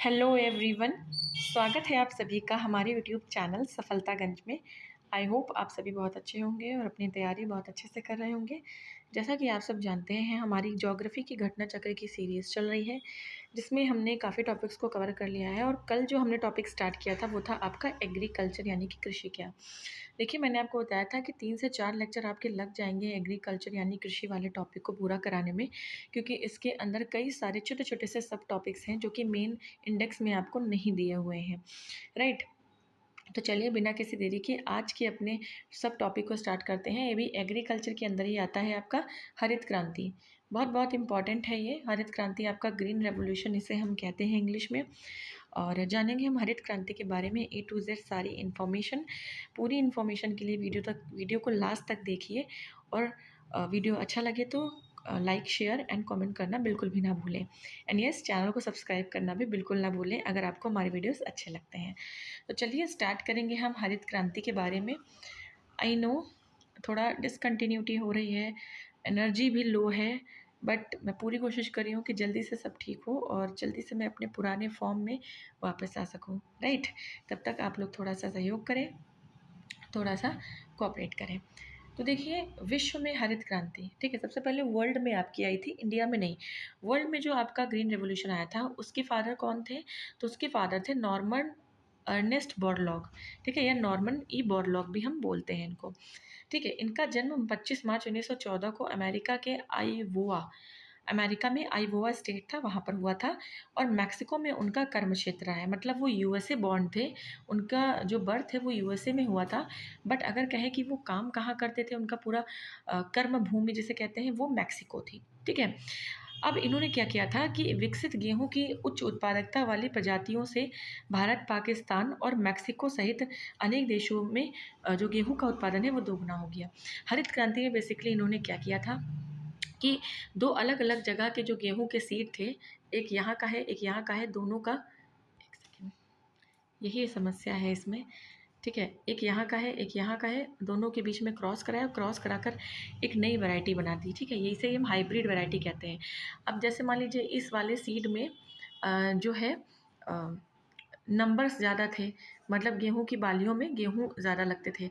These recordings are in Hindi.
हेलो एवरीवन, स्वागत है आप सभी का हमारे यूट्यूब चैनल सफलतागंज में। आई होप आप सभी बहुत अच्छे होंगे और अपनी तैयारी बहुत अच्छे से कर रहे होंगे। जैसा कि आप सब जानते हैं, हमारी ज्योग्राफी की घटना चक्र की सीरीज़ चल रही है, जिसमें हमने काफ़ी टॉपिक्स को कवर कर लिया है। और कल जो हमने टॉपिक स्टार्ट किया था वो था आपका एग्रीकल्चर यानी कि कृषि क्या। देखिए, मैंने आपको बताया था कि 3 से 4 लेक्चर आपके लग जाएंगे एग्रीकल्चर यानी कृषि वाले टॉपिक को पूरा कराने में, क्योंकि इसके अंदर कई सारे छोटे छोटे से सब टॉपिक्स हैं जो कि मेन इंडेक्स में आपको नहीं दिए हुए हैं, राइट। तो चलिए बिना किसी देरी के आज के अपने सब टॉपिक को स्टार्ट करते हैं। ये भी एग्रीकल्चर के अंदर ही आता है आपका हरित क्रांति। बहुत बहुत इंपॉर्टेंट है ये हरित क्रांति, आपका ग्रीन रेवोल्यूशन इसे हम कहते हैं इंग्लिश में। और जानेंगे हम हरित क्रांति के बारे में A to Z सारी इन्फॉर्मेशन। पूरी इन्फॉर्मेशन के लिए वीडियो को लास्ट तक देखिए। और वीडियो अच्छा लगे तो लाइक शेयर एंड कमेंट करना बिल्कुल भी ना भूलें। एंड यस, चैनल को सब्सक्राइब करना भी बिल्कुल ना भूलें अगर आपको हमारे वीडियोस अच्छे लगते हैं। तो चलिए स्टार्ट करेंगे हम हरित क्रांति के बारे में। आई नो थोड़ा डिसकंटिन्यूटी हो रही है, एनर्जी भी लो है, बट मैं पूरी कोशिश कर रही हूँ कि जल्दी से सब ठीक हो और जल्दी से मैं अपने पुराने फॉर्म में वापस आ सकूँ, राइट। तब तक आप लोग थोड़ा सा सहयोग करें, थोड़ा सा कोऑपरेट करें। तो देखिए, विश्व में हरित क्रांति, ठीक है, सबसे पहले वर्ल्ड में आपकी आई थी, इंडिया में नहीं। वर्ल्ड में जो आपका ग्रीन रेवोल्यूशन आया था उसके फादर कौन थे? तो उसके फादर थे नॉर्मन अर्नेस्ट बोरलॉग, ठीक है, या नॉर्मन ई बोरलॉग भी हम बोलते हैं इनको, ठीक है। इनका जन्म 25 मार्च 1914 को अमेरिका में आइवोवा स्टेट था, वहाँ पर हुआ था। और मैक्सिको में उनका कर्म क्षेत्र है, मतलब वो यूएसए बॉर्न थे। उनका जो बर्थ है वो यूएसए में हुआ था, बट अगर कहें कि वो काम कहाँ करते थे, उनका पूरा कर्म भूमि जिसे कहते हैं वो मैक्सिको थी, ठीक है। अब इन्होंने क्या किया था कि विकसित गेहूं की उच्च उत्पादकता वाली प्रजातियों से भारत, पाकिस्तान और मैक्सिको सहित अनेक देशों में जो गेहूं का उत्पादन है वो दोगुना हो गया। हरित क्रांति में बेसिकली इन्होंने क्या किया था कि दो अलग अलग जगह के जो गेहूं के सीड थे, एक यहाँ का है एक यहाँ का है, दोनों का, एक सेकेंड, यही समस्या है इसमें, ठीक है। एक यहाँ का है एक यहाँ का है, दोनों के बीच में क्रॉस कराया, क्रॉस कराकर एक नई वैरायटी बना दी, ठीक है। यही से हम हाइब्रिड वैरायटी कहते हैं। अब जैसे मान लीजिए इस वाले सीड में जो है नंबर्स ज़्यादा थे, मतलब गेहूं की बालियों में गेहूं ज़्यादा लगते थे।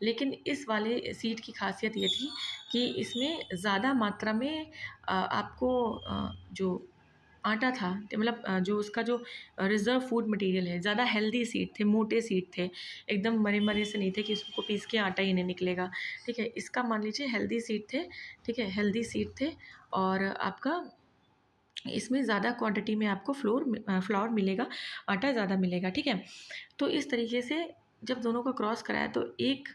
लेकिन इस वाले सीड की खासियत ये थी कि इसमें ज़्यादा मात्रा में आपको जो आटा था, मतलब जो उसका जो रिज़र्व फूड मटेरियल है, ज़्यादा हेल्दी सीड थे, मोटे सीड थे, एकदम मरे मरे से नहीं थे कि इसको पीस के आटा ही नहीं निकलेगा, ठीक है। इसका मान लीजिए हेल्दी सीड थे, ठीक है, हेल्दी सीड थे। और आपका इसमें ज़्यादा क्वांटिटी में आपको फ्लोर मिलेगा, आटा ज़्यादा मिलेगा, ठीक है। तो इस तरीके से जब दोनों को क्रॉस कराया तो एक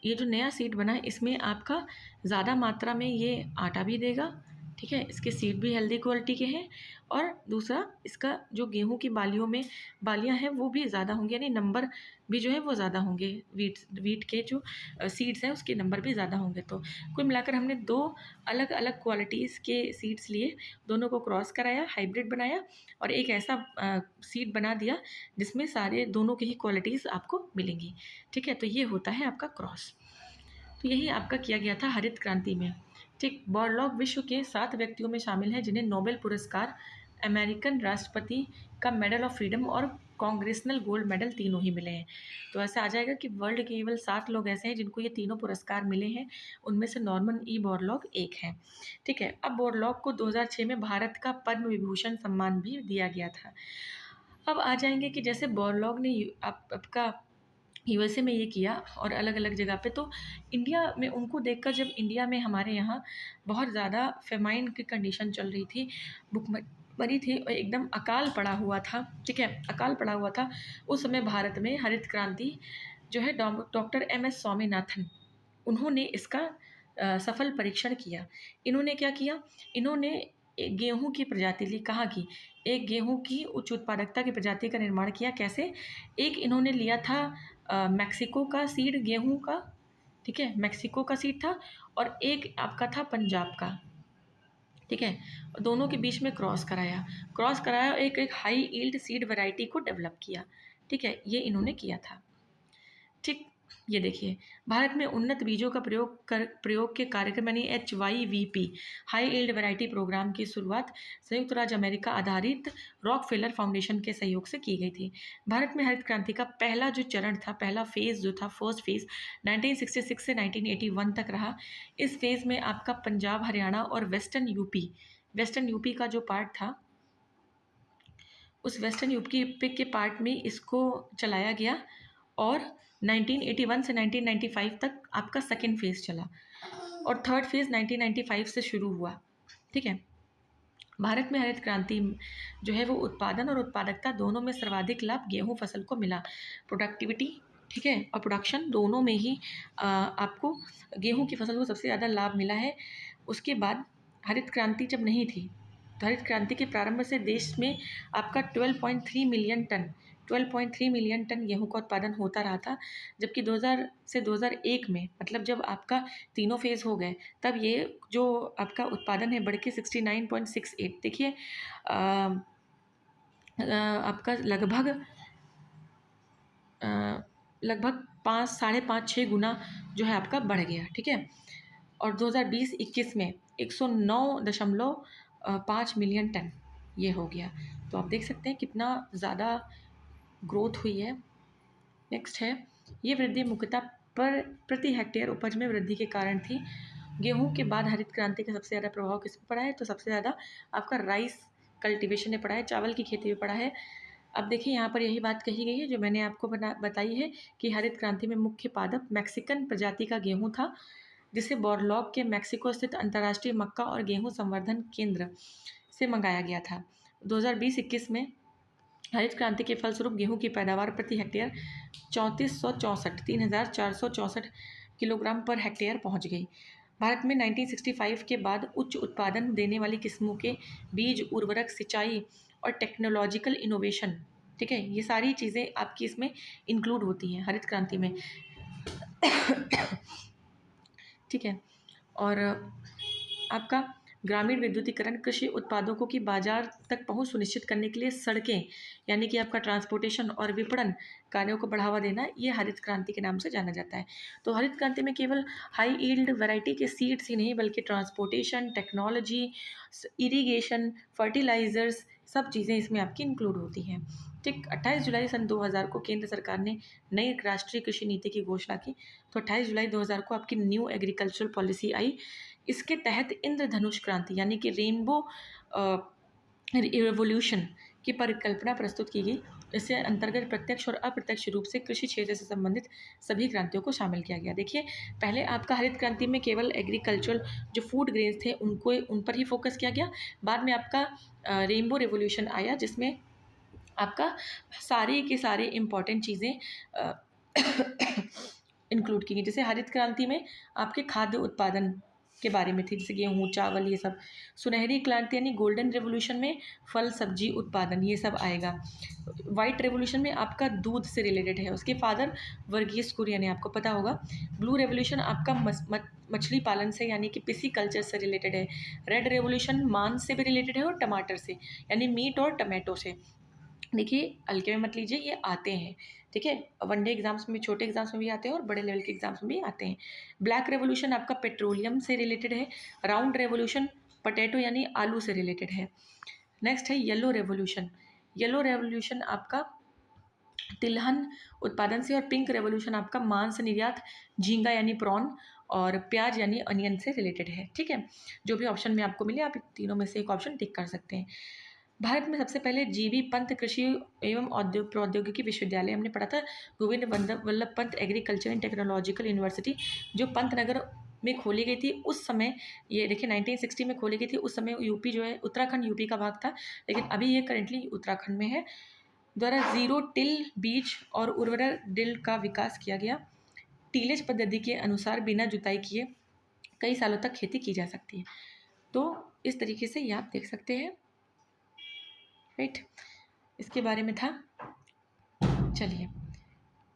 ये जो नया सीड बना है इसमें आपका ज़्यादा मात्रा में ये आटा भी देगा, ठीक है। इसके सीड भी हेल्दी क्वालिटी के हैं। और दूसरा, इसका जो गेहूं की बालियां हैं वो भी ज़्यादा होंगी, यानी नंबर भी जो है वो ज़्यादा होंगे। वीट के जो सीड्स हैं उसके नंबर भी ज़्यादा होंगे। तो कुल मिलाकर हमने दो अलग अलग क्वालिटीज़ के सीड्स लिए, दोनों को क्रॉस कराया, हाइब्रिड बनाया और एक ऐसा सीड बना दिया जिसमें सारे दोनों की ही क्वालिटीज़ आपको मिलेंगी, ठीक है। तो ये होता है आपका क्रॉस। तो यही आपका किया गया था हरित क्रांति में, ठीक। बोरलॉग विश्व के 7 व्यक्तियों में शामिल हैं जिन्हें नोबेल पुरस्कार, अमेरिकन राष्ट्रपति का मेडल ऑफ फ्रीडम और कांग्रेसनल गोल्ड मेडल तीनों ही मिले हैं। तो ऐसा आ जाएगा कि वर्ल्ड के केवल 7 लोग ऐसे हैं जिनको ये तीनों पुरस्कार मिले हैं, उनमें से नॉर्मन ई बोरलॉग एक हैं, ठीक है। अब बोरलॉग को 2006 में भारत का पद्म विभूषण सम्मान भी दिया गया था। अब आ जाएंगे कि जैसे बोरलॉग ने आपका यूएसए में ये किया और अलग अलग जगह पे, तो इंडिया में उनको देखकर जब इंडिया में हमारे यहाँ बहुत ज़्यादा फेमाइन की कंडीशन चल रही थी, भुखमरी थी और एकदम अकाल पड़ा हुआ था, ठीक है, अकाल पड़ा हुआ था। उस समय भारत में हरित क्रांति जो है डॉक्टर MS स्वामीनाथन, उन्होंने इसका सफल परीक्षण किया। इन्होंने क्या किया, इन्होंने एक गेहूं की प्रजाति ली, कहाँ की, एक गेहूं की उच्च उत्पादकता की प्रजाति का निर्माण किया। कैसे? एक इन्होंने लिया था मैक्सिको का सीड गेहूं का, ठीक है, मैक्सिको का सीड था, और एक आपका था पंजाब का, ठीक है। दोनों के बीच में क्रॉस कराया एक हाई ईल्ड सीड वैरायटी को डेवलप किया, ठीक है, ये इन्होंने किया था, ठीक। ये देखिए, भारत में उन्नत बीजों का प्रयोग के कार्यक्रम यानी HYVP high yield variety programme की शुरुआत संयुक्त राज्य अमेरिका आधारित रॉकफेलर फाउंडेशन के सहयोग से की गई थी। भारत में हरित क्रांति का पहला जो चरण था, पहला फेज़ जो था, फर्स्ट फेज़ 1966 से 1981 तक रहा। इस फेज़ में आपका पंजाब, हरियाणा और वेस्टर्न यूपी का जो पार्ट था, उस वेस्टर्न यूपी के पार्ट में इसको चलाया गया और 1981 से 1995 तक आपका सेकेंड फेज़ चला और थर्ड फेज़ 1995 से शुरू हुआ। ठीक है। भारत में हरित क्रांति जो है वो उत्पादन और उत्पादकता दोनों में सर्वाधिक लाभ गेहूं फसल को मिला। प्रोडक्टिविटी, ठीक है, और प्रोडक्शन दोनों में ही आपको गेहूं की फसल को सबसे ज़्यादा लाभ मिला है। उसके बाद हरित क्रांति जब नहीं थी तो हरित क्रांति के प्रारंभ से देश में आपका 12.3 मिलियन टन गेहूं का उत्पादन होता रहा था, जबकि 2000 से 2001 में, मतलब जब आपका तीनों फेज़ हो गए, तब ये जो आपका उत्पादन है बढ़ के 69.68, देखिए आपका लगभग 5, 5.5, 6 गुना जो है आपका बढ़ गया। ठीक है। और 2020-21 में 109.5 मिलियन टन ये हो गया। तो आप देख सकते हैं कितना ज़्यादा ग्रोथ हुई है। नेक्स्ट है, ये वृद्धि मुख्यतः प्रति हेक्टेयर उपज में वृद्धि के कारण थी। गेहूं के बाद हरित क्रांति का सबसे ज़्यादा प्रभाव किस पर पड़ा है? तो सबसे ज़्यादा आपका राइस कल्टीवेशन ने पड़ा है, चावल की खेती में पड़ा है। अब देखिए, यहाँ पर यही बात कही गई है जो मैंने आपको बताई है कि हरित क्रांति में मुख्य पादप मैक्सिकन प्रजाति का गेहूँ था, जिसे बोरलॉग के मैक्सिको स्थित अंतर्राष्ट्रीय मक्का और गेहूँ संवर्धन केंद्र से मंगाया गया था। 2020-21 में हरित क्रांति के फलस्वरूप गेहूं की पैदावार प्रति हेक्टेयर 3,464 किलोग्राम पर हेक्टेयर पहुंच गई। भारत में 1965 के बाद उच्च उत्पादन देने वाली किस्मों के बीज, उर्वरक, सिंचाई और टेक्नोलॉजिकल इनोवेशन, ठीक है, ये सारी चीज़ें आपकी इसमें इंक्लूड होती हैं हरित क्रांति में। ठीक है। और आपका ग्रामीण विद्युतीकरण, कृषि उत्पादों की बाजार तक पहुंच सुनिश्चित करने के लिए सड़कें, यानी कि आपका ट्रांसपोर्टेशन और विपणन कार्यों को बढ़ावा देना, ये हरित क्रांति के नाम से जाना जाता है। तो हरित क्रांति में केवल हाई यील्ड वैरायटी के सीड्स ही नहीं, बल्कि ट्रांसपोर्टेशन, टेक्नोलॉजी, इरिगेशन, फर्टिलाइजर्स, सब चीज़ें इसमें आपकी इंक्लूड होती हैं। ठीक, 28 जुलाई सन 2000 को केंद्र सरकार ने नई राष्ट्रीय कृषि नीति की घोषणा की। तो 28 जुलाई 2000 को आपकी न्यू एग्रीकल्चरल पॉलिसी आई। इसके तहत इंद्रधनुष क्रांति यानी कि रेनबो रिवोल्यूशन की परिकल्पना प्रस्तुत की गई। इससे अंतर्गत प्रत्यक्ष और अप्रत्यक्ष रूप से कृषि क्षेत्र से संबंधित सभी क्रांतियों को शामिल किया गया। देखिए, पहले आपका हरित क्रांति में केवल एग्रीकल्चरल जो फूड ग्रेन्स थे उन पर ही फोकस किया गया। बाद में आपका रेनबो रिवोल्यूशन आया, जिसमें आपका सारे के सारे इम्पॉर्टेंट चीज़ें इंक्लूड की गई। जैसे हरित क्रांति में आपके खाद्य उत्पादन के बारे में थी, जैसे गेहूँ, चावल, ये सब। सुनहरी क्रांति यानी गोल्डन रेवोल्यूशन में फल, सब्जी उत्पादन, ये सब आएगा। वाइट रेवोल्यूशन में आपका दूध से रिलेटेड है, उसके फादर वर्गीस कुरियन है, आपको पता होगा। ब्लू रेवोल्यूशन आपका मछली पालन से यानी कि पिसी कल्चर से रिलेटेड है। रेड रेवोल्यूशन मांस से भी रिलेटेड है और टमाटर से यानी मीट और टमाटो से। देखिए, हल्के में मत लीजिए, ये आते हैं। ठीक है, वनडे एग्जाम्स में, छोटे एग्जाम्स में भी आते हैं और बड़े लेवल के एग्जाम्स में भी आते हैं। ब्लैक रेवोल्यूशन आपका पेट्रोलियम से रिलेटेड है। राउंड रेवोल्यूशन पोटैटो यानी आलू से रिलेटेड है। नेक्स्ट है येलो रेवोल्यूशन। येलो रेवोल्यूशन आपका तिलहन उत्पादन से, और पिंक रेवोल्यूशन आपका मांस निर्यात, झींगा यानी प्रॉन, और प्याज यानी अनियन से रिलेटेड है। ठीक है, जो भी ऑप्शन में आपको मिले, आप तीनों में से एक ऑप्शन टिक कर सकते हैं। भारत में सबसे पहले जीबी पंत कृषि एवं प्रौद्योगिकी विश्वविद्यालय, हमने पढ़ा था, Govind Vallabh Pant agriculture and technological university, जो पंतनगर में खोली गई थी उस समय। ये देखिए 1960 में खोली गई थी। उस समय यूपी जो है, उत्तराखंड यूपी का भाग था, लेकिन अभी ये करेंटली उत्तराखंड में है। द्वारा जीरो टिल बीज और उर्वरक डिल का विकास किया गया। टीलेज पद्धति के अनुसार बिना जुताई किए कई सालों तक खेती की जा सकती है। तो इस तरीके से ये आप देख सकते हैं। राइट, इसके बारे में था। चलिए,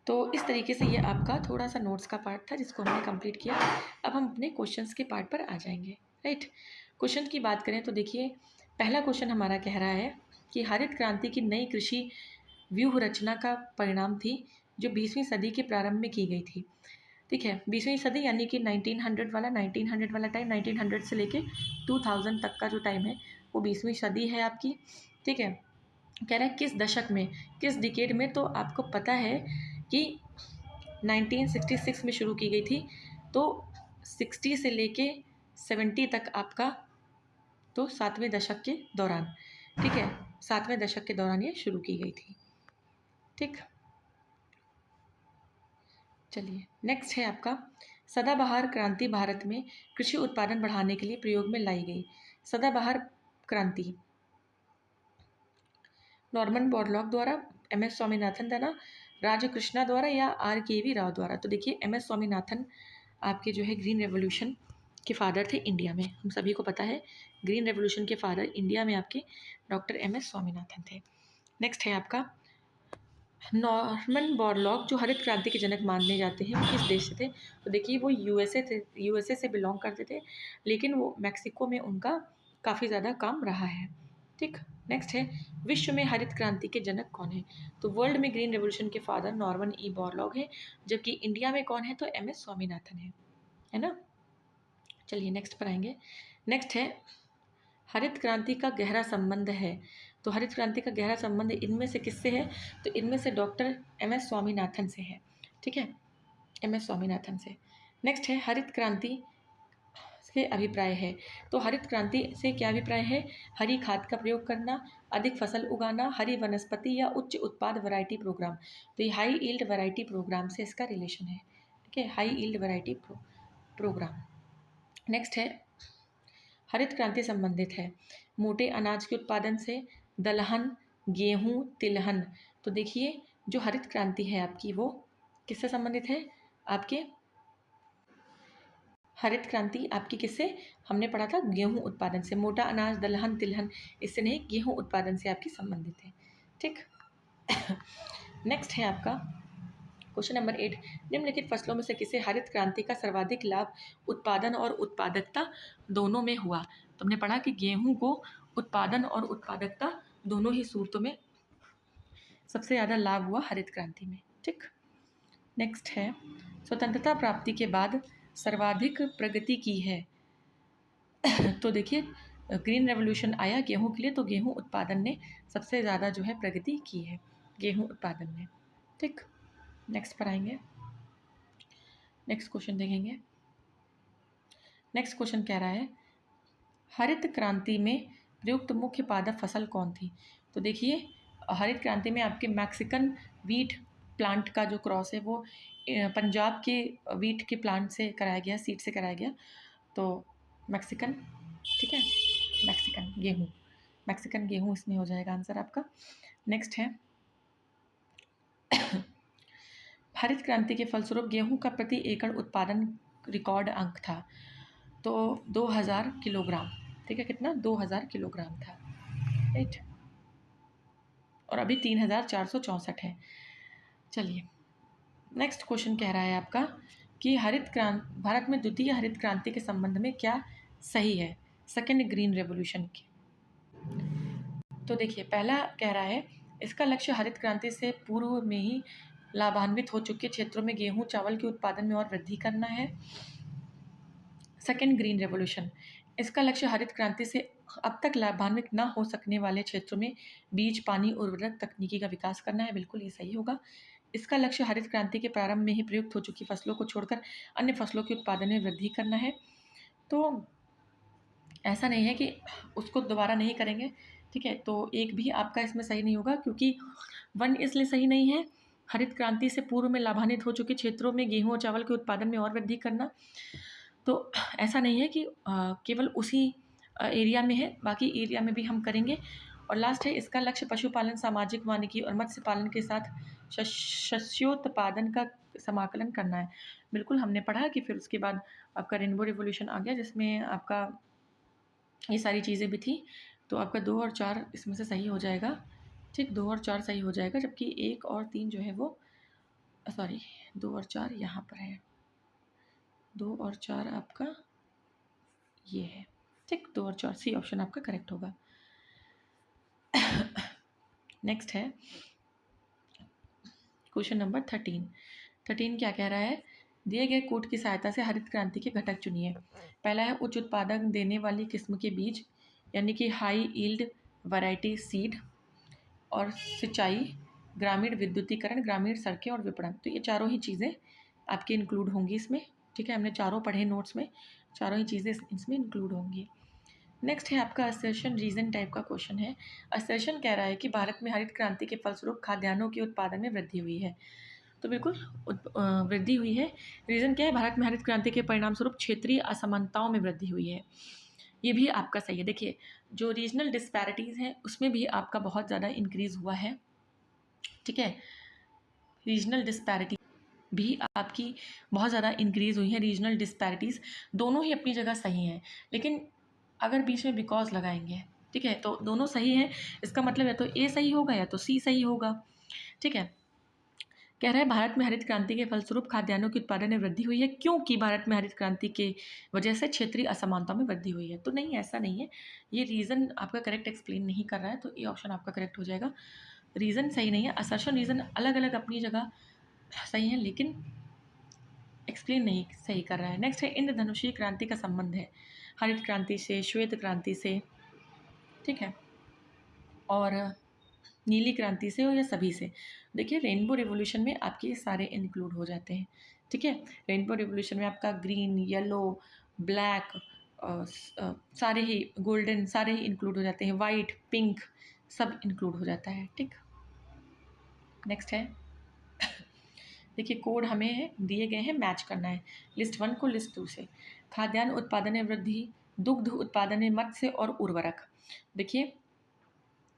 तो इस तरीके से ये आपका थोड़ा सा नोट्स का पार्ट था जिसको हमने कंप्लीट किया। अब हम अपने क्वेश्चंस के पार्ट पर आ जाएंगे। राइट, क्वेश्चन की बात करें तो देखिए, पहला क्वेश्चन हमारा कह रहा है कि हरित क्रांति की नई कृषि व्यूह रचना का परिणाम थी जो 20वीं सदी के प्रारंभ में की गई थी। ठीक है, 20वीं सदी यानी कि 1900 वाला टाइम, 1900 से लेके 2000 तक का जो टाइम है वो 20वीं सदी है आपकी। ठीक है, कह रहा है किस दशक में, किस डिकेड में, तो आपको पता है कि 1966 में शुरू की गई थी, तो 60 से लेके 70 तक आपका, तो 7वें दशक के दौरान। ठीक है, 7वें दशक के दौरान ये शुरू की गई थी। ठीक, चलिए नेक्स्ट है आपका, सदाबहार क्रांति भारत में कृषि उत्पादन बढ़ाने के लिए प्रयोग में लाई गई। सदाबहार क्रांति नॉर्मन बोरलॉग द्वारा, एम.एस. स्वामीनाथन द्वारा, राज कृष्णा द्वारा या R.K.V. राव द्वारा। तो देखिए एम.एस. स्वामीनाथन आपके जो है ग्रीन रेवोल्यूशन के फादर थे इंडिया में, हम सभी को पता है ग्रीन रेवोल्यूशन के फादर इंडिया में आपके डॉक्टर एम.एस. स्वामीनाथन थे। नेक्स्ट है आपका, नॉर्मन बोरलॉग जो हरित क्रांति के जनक माने जाते हैं वो किस देश से थे। तो देखिए वो यूएसए थे, यूएसए से बिलोंग करते थे, लेकिन वो मैक्सिको में उनका काफ़ी ज़्यादा काम रहा है। ठीक, नेक्स्ट है, विश्व में हरित क्रांति के जनक कौन है। तो वर्ल्ड में ग्रीन रेवोल्यूशन के फादर नॉर्मन ई बोरलॉग है, जबकि इंडिया में कौन है, तो एम.एस. स्वामीनाथन है ना। चलिए नेक्स्ट पर आएंगे। नेक्स्ट है, हरित क्रांति का गहरा संबंध है। तो हरित क्रांति का गहरा संबंध इनमें से किससे है, तो इनमें से डॉक्टर एम.एस. स्वामीनाथन से है। ठीक है, एम.एस. स्वामीनाथन से। नेक्स्ट है, हरित क्रांति से अभिप्राय है। तो हरित क्रांति से क्या अभिप्राय है, हरी खाद का प्रयोग करना, अधिक फसल उगाना, हरी वनस्पति या उच्च उत्पाद वैरायटी प्रोग्राम। तो ये हाई ईल्ड वैरायटी प्रोग्राम से इसका रिलेशन है। ठीक है, high yield variety programme. Next है, हरित क्रांति संबंधित है मोटे अनाज के उत्पादन से, दलहन, गेहूँ, तिलहन। तो देखिए जो हरित क्रांति है आपकी वो किससे संबंधित है, आपके हरित क्रांति आपकी किससे, हमने पढ़ा था गेहूं उत्पादन से, मोटा अनाज, दलहन, तिलहन इससे नहीं, गेहूं उत्पादन से आपकी संबंधित है। ठीक, नेक्स्ट है आपका क्वेश्चन नंबर 8, निम्नलिखित फसलों में से किसे हरित क्रांति का सर्वाधिक लाभ उत्पादन और उत्पादकता दोनों में हुआ। तो हमने पढ़ा कि गेहूं को उत्पादन और उत्पादकता दोनों ही सूरतों में सबसे ज़्यादा लाभ हुआ हरित क्रांति में। ठीक, नेक्स्ट है, स्वतंत्रता प्राप्ति के बाद सर्वाधिक प्रगति की है। तो देखिए ग्रीन रेवोल्यूशन आया गेहूं के लिए, तो गेहूं उत्पादन ने सबसे ज़्यादा जो है प्रगति की है, गेहूं उत्पादन में। ठीक, नेक्स्ट पर आएंगे, नेक्स्ट क्वेश्चन देखेंगे। नेक्स्ट क्वेश्चन कह रहा है, हरित क्रांति में प्रयुक्त मुख्य पादप फसल कौन थी। तो देखिए हरित क्रांति में आपके मैक्सिकन वीट प्लांट का जो क्रॉस है वो पंजाब के वीट के प्लांट से कराया गया, सीड से कराया गया, तो मैक्सिकन। ठीक है, मैक्सिकन गेहूँ इसमें हो जाएगा आंसर आपका। नेक्स्ट है, हरित क्रांति के फलस्वरूप गेहूं का प्रति एकड़ उत्पादन रिकॉर्ड अंक था, तो 2000 किलोग्राम। ठीक है, कितना, 2000 किलोग्राम था, राइट, और अभी 3464 है। चलिए नेक्स्ट क्वेश्चन कह रहा है आपका कि भारत में द्वितीय हरित क्रांति के संबंध में क्या सही है, सेकेंड ग्रीन रेवोल्यूशन की। तो देखिए पहला कह रहा है, इसका लक्ष्य हरित क्रांति से पूर्व में ही लाभान्वित हो चुके क्षेत्रों में गेहूं चावल के उत्पादन में और वृद्धि करना है। सेकेंड ग्रीन रेवोल्यूशन, इसका लक्ष्य हरित क्रांति से अब तक लाभान्वित न हो सकने वाले क्षेत्रों में बीज, पानी, उर्वरक तकनीकी का विकास करना है। बिल्कुल ये सही होगा। इसका लक्ष्य हरित क्रांति के प्रारंभ में ही प्रयुक्त हो चुकी फसलों को छोड़कर अन्य फसलों के उत्पादन में वृद्धि करना है। तो ऐसा नहीं है कि उसको दोबारा नहीं करेंगे। ठीक है, तो एक भी आपका इसमें सही नहीं होगा, क्योंकि 1 इसलिए सही नहीं है, हरित क्रांति से पूर्व में लाभान्वित हो चुके क्षेत्रों में गेहूं और चावल के उत्पादन में और वृद्धि करना। तो ऐसा नहीं है कि केवल उसी एरिया में है, बाकी एरिया में भी हम करेंगे। और लास्ट है, इसका लक्ष्य पशुपालन, सामाजिक वानिकी और मत्स्य पालन के साथ शस्योत्पादन का समाकलन करना है। बिल्कुल हमने पढ़ा कि फिर उसके बाद आपका रेनबो रिवोल्यूशन आ गया, जिसमें आपका ये सारी चीज़ें भी थी। तो आपका 2 और 4 इसमें से सही हो जाएगा। ठीक, 2 और 4 सही हो जाएगा, जबकि 1 और 3 जो है वो सॉरी 2 और 4 यहाँ पर है, 2 और 4 आपका ये है। ठीक, 2 और 4 सी ऑप्शन आपका करेक्ट होगा। नेक्स्ट है क्वेश्चन नंबर 13 क्या कह रहा है? दिए गए कोड की सहायता से हरित क्रांति के घटक चुनिए। पहला है उच्च उत्पादन देने वाली किस्म के बीज, यानी कि हाई यील्ड वैरायटी सीड, और सिंचाई, ग्रामीण विद्युतीकरण, ग्रामीण सड़कें और विपणन। तो ये चारों ही चीज़ें आपकी इंक्लूड होंगी इसमें। ठीक है, हमने चारों पढ़े नोट्स में, चारों ही चीज़ें इसमें इंक्लूड होंगी। नेक्स्ट है आपका असर्शन रीज़न टाइप का क्वेश्चन है। असर्शन कह रहा है कि भारत में हरित क्रांति के फलस्वरूप खाद्यान्नों के उत्पादन में वृद्धि हुई है। तो बिल्कुल वृद्धि हुई है। रीज़न क्या है? भारत में हरित क्रांति के परिणाम स्वरूप क्षेत्रीय असमानताओं में वृद्धि हुई है। ये भी आपका सही है। देखिए, जो रीजनल डिस्पैरिटीज़ हैं उसमें भी आपका बहुत ज़्यादा इंक्रीज़ हुआ है। ठीक है, रीजनल डिस्पैरिटी भी आपकी बहुत ज़्यादा इंक्रीज़ हुई है। रीजनल डिस्पैरिटीज़ दोनों ही अपनी जगह सही हैं, लेकिन अगर बीच में बिकॉज लगाएंगे, ठीक है, तो दोनों सही हैं। इसका मतलब या तो ए सही होगा या तो सी सही होगा। ठीक है, कह रहा है भारत में हरित क्रांति के फलस्वरूप खाद्यान्नों के उत्पादन में वृद्धि हुई है, क्योंकि भारत में हरित क्रांति के वजह से क्षेत्रीय असमानता में वृद्धि हुई है। तो नहीं, ऐसा नहीं है। ये रीज़न आपका करेक्ट एक्सप्लेन नहीं कर रहा है, तो ये ऑप्शन आपका करेक्ट हो जाएगा। रीज़न सही नहीं है। असर्शन रीज़न अलग अलग अपनी जगह सही है, लेकिन एक्सप्लेन नहीं सही कर रहा है। नेक्स्ट है इंद्रधनुषीय क्रांति का संबंध है हरित क्रांति से, श्वेत क्रांति से, ठीक है, और नीली क्रांति से और या सभी से। देखिए, रेनबो रिवॉल्यूशन में आपके ये सारे इंक्लूड हो जाते हैं। ठीक है, रेनबो रिवॉल्यूशन में आपका ग्रीन, येलो, ब्लैक, सारे ही गोल्डन, सारे ही इंक्लूड हो जाते हैं। वाइट, पिंक, सब इंक्लूड हो जाता है। ठीक, नेक्स्ट है, देखिए कोड हमें दिए गए हैं, मैच करना है लिस्ट 1 को लिस्ट 2 से। खाद्यान्न उत्पादन में वृद्धि, दुग्ध उत्पादन में मत्स्य और उर्वरक। देखिए,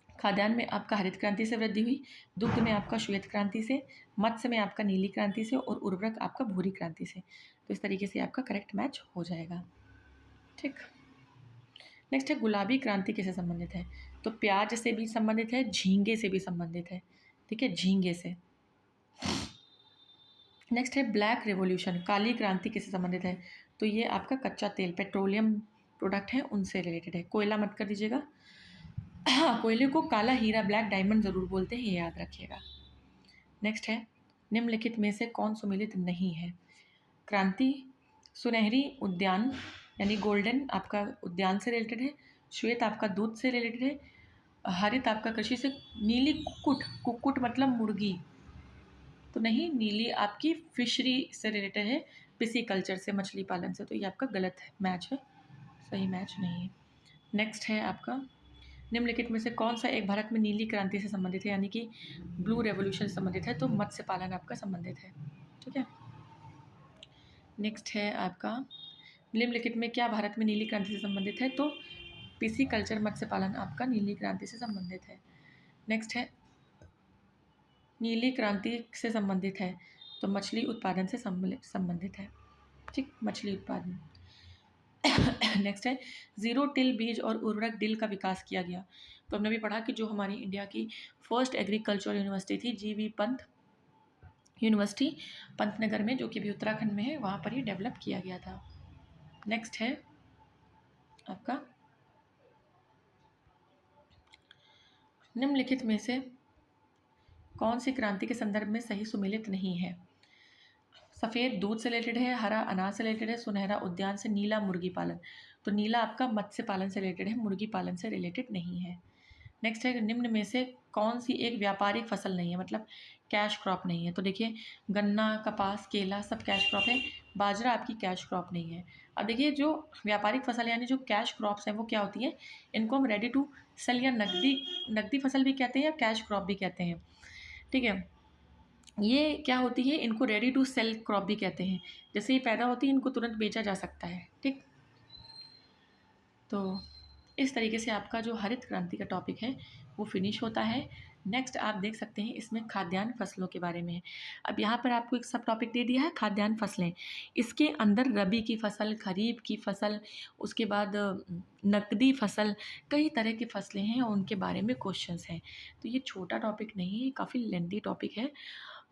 खाद्यान्न में आपका हरित क्रांति से वृद्धि हुई, दुग्ध में आपका श्वेत क्रांति से, मत्स्य में आपका नीली क्रांति से और उर्वरक आपका भूरी क्रांति से। तो इस तरीके से आपका करेक्ट मैच हो जाएगा। ठीक, नेक्स्ट है गुलाबी क्रांति किससे संबंधित है? तो प्याज से भी संबंधित है, झींगे से भी संबंधित है। ठीक है, झींगे से। नेक्स्ट है ब्लैक रेवोल्यूशन, काली क्रांति किससे संबंधित है? तो ये आपका कच्चा तेल, पेट्रोलियम प्रोडक्ट है, उनसे रिलेटेड है। कोयला मत कर दीजिएगा। हाँ, कोयले को काला हीरा, ब्लैक डायमंड ज़रूर बोलते हैं, ये याद रखिएगा। नेक्स्ट है निम्नलिखित में से कौन सुमेलित नहीं है? क्रांति, सुनहरी उद्यान यानी गोल्डन आपका उद्यान से रिलेटेड है, श्वेत आपका दूध से रिलेटेड है, हरित आपका कृषि से, नीली कुक्कुट, कुक्कुट मतलब मुर्गी, तो नहीं, नीली आपकी फिशरी से रिलेटेड है, पिसी कल्चर से, मछली पालन से। तो ये आपका गलत है, मैच है, सही मैच नहीं है। नेक्स्ट है आपका निम्नलिखित में से कौन सा एक भारत में नीली क्रांति से संबंधित है, यानी कि ब्लू रेवोल्यूशन से संबंधित है? तो मत्स्य पालन आपका संबंधित है। ठीक है, नेक्स्ट है आपका निम्नलिखित में क्या भारत में नीली क्रांति से संबंधित है? तो पीसी कल्चर, मत्स्य पालन आपका नीली क्रांति से संबंधित है। नेक्स्ट है नीली क्रांति से संबंधित है, तो मछली उत्पादन से संबंधित है। ठीक, मछली उत्पादन। नेक्स्ट है ज़ीरो टिल बीज और उर्वरक डिल का विकास किया गया। तो हमने भी पढ़ा कि जो हमारी इंडिया की फर्स्ट एग्रीकल्चरल यूनिवर्सिटी थी, जीवी पंत यूनिवर्सिटी पंतनगर में, जो कि भी उत्तराखंड में है, वहाँ पर ही डेवलप किया गया था। नेक्स्ट है आपका निम्नलिखित में से कौन सी क्रांति के संदर्भ में सही सुमेलित नहीं है? सफ़ेद दूध से रिलेटेड है, हरा अनाज से रिलेटेड है, सुनहरा उद्यान से, नीला मुर्गी पालन। तो नीला आपका मत्स्य पालन से रिलेटेड है, मुर्गी पालन से रिलेटेड नहीं है। नेक्स्ट है निम्न में से कौन सी एक व्यापारिक फसल नहीं है, मतलब कैश क्रॉप नहीं है? तो देखिए, गन्ना, कपास, केला सब कैश क्रॉप है, बाजरा आपकी कैश क्रॉप नहीं है। अब देखिए, जो व्यापारिक फसल यानी जो कैश क्रॉप्स हैं वो क्या होती हैं? इनको हम रेडी टू सेल या नकदी फसल भी कहते हैं या कैश क्रॉप भी कहते हैं। ठीक है, ये क्या होती है? इनको रेडी टू सेल क्रॉप भी कहते हैं। जैसे ये पैदा होती है, इनको तुरंत बेचा जा सकता है। ठीक, तो इस तरीके से आपका जो हरित क्रांति का टॉपिक है वो फिनिश होता है। नेक्स्ट आप देख सकते हैं इसमें खाद्यान्न फसलों के बारे में है। अब यहाँ पर आपको एक सब टॉपिक दे दिया है, खाद्यान्न फसलें। इसके अंदर रबी की फसल, खरीफ की फसल, उसके बाद नकदी फसल, कई तरह की फसलें हैं और उनके बारे में क्वेश्चंस हैं। तो ये छोटा टॉपिक नहीं है, काफ़ी लेंथी टॉपिक है।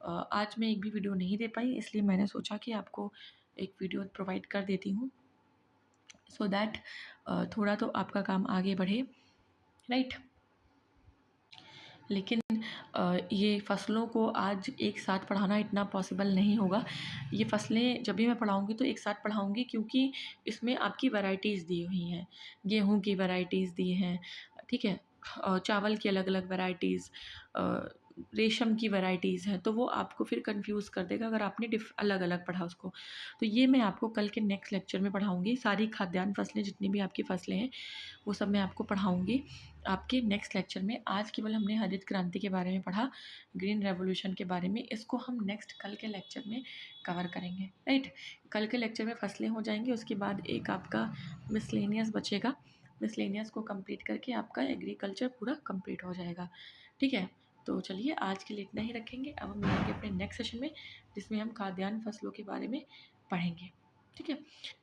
आज मैं एक भी वीडियो नहीं दे पाई, इसलिए मैंने सोचा कि आपको एक वीडियो प्रोवाइड कर देती हूँ, सो दैट थोड़ा तो आपका काम आगे बढ़े, राइट। लेकिन ये फ़सलों को आज एक साथ पढ़ाना इतना पॉसिबल नहीं होगा। ये फ़सलें जब भी मैं पढ़ाऊँगी तो एक साथ पढ़ाऊँगी, क्योंकि इसमें आपकी वैराइटीज़ दी हुई हैं। गेहूँ की वैराइटीज़ दी हैं, ठीक है? चावल की अलग-अलग वैराइटीज़, रेशम की वैराइटीज़ हैं, तो वो आपको फिर कन्फ्यूज़ कर देगा अगर आपने अलग-अलग पढ़ा उसको। तो ये मैं आपको कल के नेक्स्ट लेक्चर में पढ़ाऊँगी। सारी खाद्यान्न फसलें, जितनी भी आपकी फसलें हैं, वो सब मैं आपको पढ़ाऊँगी आपके नेक्स्ट लेक्चर में। आज केवल हमने हरित क्रांति के बारे में पढ़ा, ग्रीन रेवोल्यूशन के बारे में। इसको हम नेक्स्ट कल के लेक्चर में कवर करेंगे, राइट? कल के लेक्चर में फसलें हो जाएँगी, उसके बाद एक आपका मिसलेनियस बचेगा। मिसलेनियस को कंप्लीट करके आपका एग्रीकल्चर पूरा कंप्लीट हो जाएगा, ठीक है? तो चलिए आज के लिए इतना ही रखेंगे। अब हम मिलेंगे अपने नेक्स्ट सेशन में, जिसमें हम खाद्यान्न फसलों के बारे में पढ़ेंगे, ठीक है?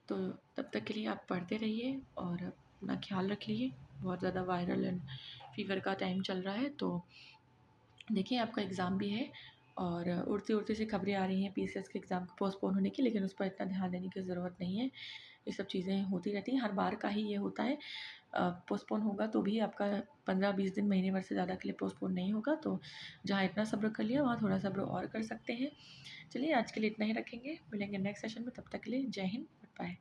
तो तब तक के लिए आप पढ़ते रहिए और अपना ख्याल रख लीजिए। बहुत ज़्यादा वायरल एंड फ़ीवर का टाइम चल रहा है, तो देखिए आपका एग्ज़ाम भी है और उड़ती-उड़ती सी खबरें आ रही हैं पीसीएस के एग्ज़ाम को पोस्टपोन होने की, लेकिन उस पर इतना ध्यान देने की ज़रूरत नहीं है। ये सब चीज़ें होती रहती हैं, हर बार का ही ये होता है। पोस्टपोन होगा तो भी आपका 15-20 दिन, महीने भर से ज़्यादा के लिए पोस्टपोन नहीं होगा, तो जहाँ इतना सब्र कर लिया वहाँ थोड़ा सब्र और कर सकते हैं। चलिए आज के लिए इतना ही रखेंगे, मिलेंगे नेक्स्ट सेशन में, तब तक के लिए जय हिंद, गुड बाय।